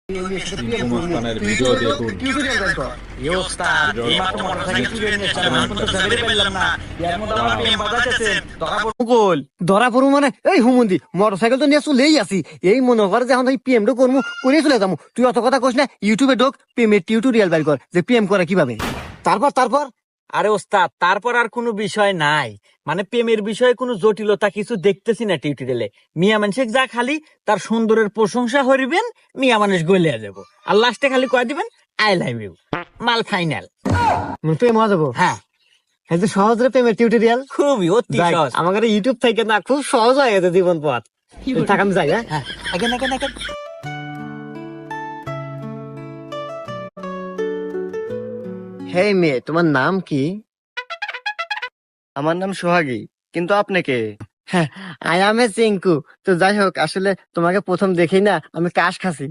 হিন্দুস্তানের ভিডিও দেখুন। ধরা পড়বো মানে এই হুমন্দি মোটরসাইকেল তো নিয়ে চলেই আসি, এই মনে করে যে এখন পিএম টা করবো করে চলে যাবো। তুই অত কথা কইস না, ইউটিউবে ঢোক, প্রেমের টিউটোরিয়াল বের কর যে পিএম করে কিভাবে। তারপর আরে ওস্তাদ, তারপর আর কোনো বিষয় নাই, মানে প্রেমের বিষয়ে কোনো জটিলতা কিছু দেখতেছি না টিউটোরিয়ালে। মিয়া মানুষ যা খালি তার সুন্দরের প্রশংসা করিবেন, মিয়া মানুষ গলিয়া যাব, আর লাস্টে খালি কয়ে দিবেন আই লাভ ইউ, মাল ফাইনাল। প্রেম হওয়া যাবো। হ্যাঁ, এই যে সহজ রে প্রেমের টিউটোরিয়াল, খুবই অতি সহজ। আমাদের ইউটিউব থেকে না খুব সহজ হয়ে গেছে জীবন পথ। থাক আমি যাই। হ্যাঁ, আগে না কেন হে মেয়ে, তোমার নাম কি? আমার নাম সোহাগী, কিন্তু আপনি কে? I M A Chinku. তো যাই হোক, আসলে তোমাকে প্রথম দেখেই না আমি কাশ খাসি।